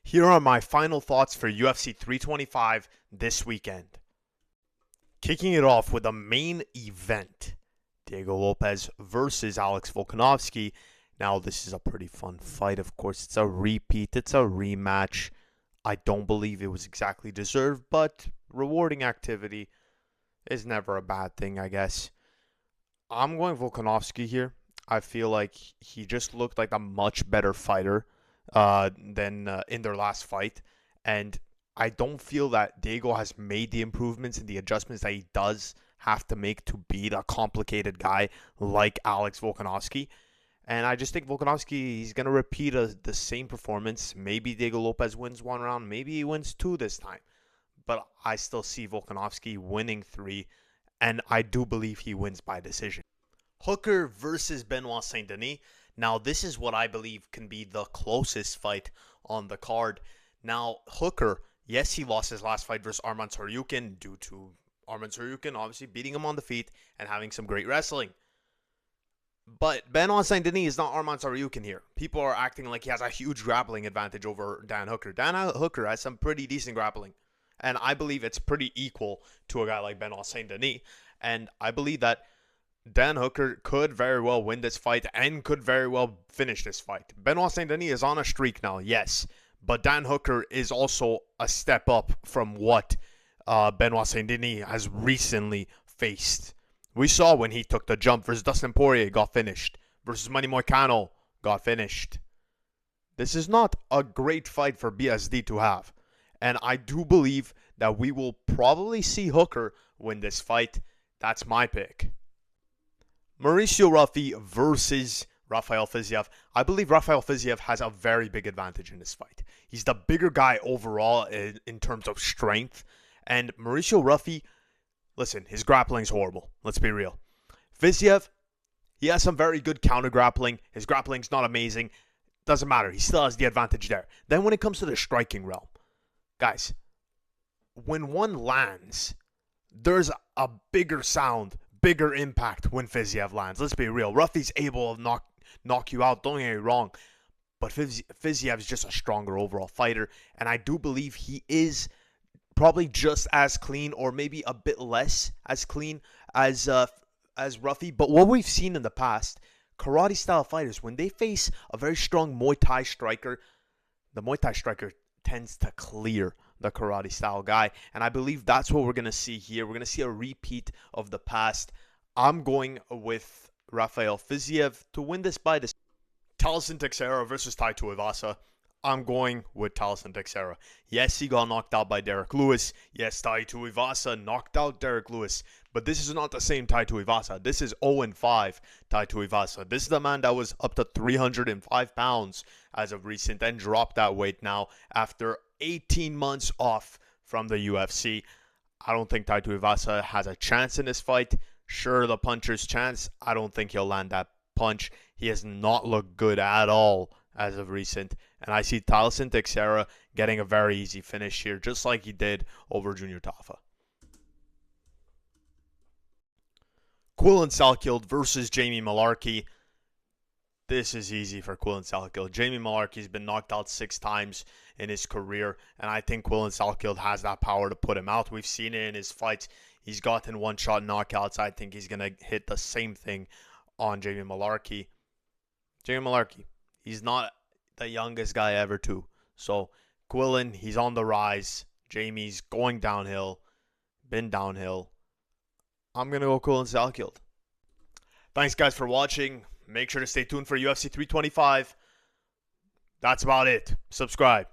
Here are my final thoughts for UFC 325 this weekend. Kicking it off with a main event, Diego Lopes versus Alex Volkanovski. Now, this is a pretty fun fight, of course. It's a repeat, it's a rematch. I don't believe it was exactly deserved, but rewarding activity is never a bad thing, I guess. I'm going Volkanovski here. I feel like he just looked like a much better fighter than in their last fight. And I don't feel that Diego has made the improvements and the adjustments that he does have to make to beat a complicated guy like Alex Volkanovski. And I just think Volkanovski, he's going to repeat the same performance. Maybe Diego Lopes wins one round. Maybe he wins two this time. But I still see Volkanovski winning three. And I do believe he wins by decision. Hooker versus Benoit Saint-Denis. Now, this is what I believe can be the closest fight on the card. Now, Hooker, yes, he lost his last fight versus Arman Tsarukyan due to Arman Tsarukyan obviously beating him on the feet and having some great wrestling. But Benoit Saint-Denis is not Arman Tsarukyan here. People are acting like he has a huge grappling advantage over Dan Hooker. Dan Hooker has some pretty decent grappling. And I believe it's pretty equal to a guy like Benoit Saint-Denis. And I believe that Dan Hooker could very well win this fight and could very well finish this fight. Benoit Saint-Denis is on a streak now, yes. But Dan Hooker is also a step up from what Benoit Saint-Denis has recently faced. We saw when he took the jump versus Dustin Poirier, got finished. Versus Manny Moicano, got finished. This is not a great fight for BSD to have. And I do believe that we will probably see Hooker win this fight. That's my pick. Mauricio Rufy versus Rafael Fiziev. I believe Rafael Fiziev has a very big advantage in this fight. He's the bigger guy overall in terms of strength. And Mauricio Rufy, listen, his grappling's horrible. Let's be real. Fiziev, he has some very good counter grappling. His grappling's not amazing. Doesn't matter. He still has the advantage there. Then when it comes to the striking realm, guys, when one lands, there's a bigger sound, bigger impact when Fiziev lands. Let's be real. Rufy's able to knock you out, don't get me wrong. But Fiziev is just a stronger overall fighter. And I do believe he is probably just as clean or maybe a bit less as clean as Rufy. But what we've seen in the past, karate style fighters, when they face a very strong Muay Thai striker, the Muay Thai striker tends to clear the karate style guy. And I believe that's what we're going to see here. We're going to see a repeat of the past. I'm going with Rafael Fiziev to win this by this. Talison Teixeira versus Tai Tuivasa. I'm going with Talison Teixeira. Yes, he got knocked out by Derek Lewis. Yes, Tai Tuivasa knocked out Derek Lewis. But this is not the same Tai Tuivasa. This is 0-5 Tai Tuivasa. This is the man that was up to 305 pounds as of recent and dropped that weight now after 18 months off from the UFC. I don't think Tai Tuivasa has a chance in this fight. Sure, the puncher's chance. I don't think he'll land that punch. He has not looked good at all as of recent. And I see Talison Teixeira getting a very easy finish here, just like he did over Junior Tafa. Quillan Salkild versus Jamie Mullarkey. This is easy for Quillan Salkild. Jamie Mullarkey's been knocked out 6 times in his career, and I think Quillan Salkild has that power to put him out. We've seen it in his fights. He's gotten one-shot knockouts. I think he's going to hit the same thing on Jamie Mullarkey. Jamie Mullarkey, he's not the youngest guy ever too. So Quillan, he's on the rise. Jamie's going downhill. Been downhill. I'm going to go Quillan Salkild. Thanks guys for watching. Make sure to stay tuned for UFC 325. That's about it. Subscribe.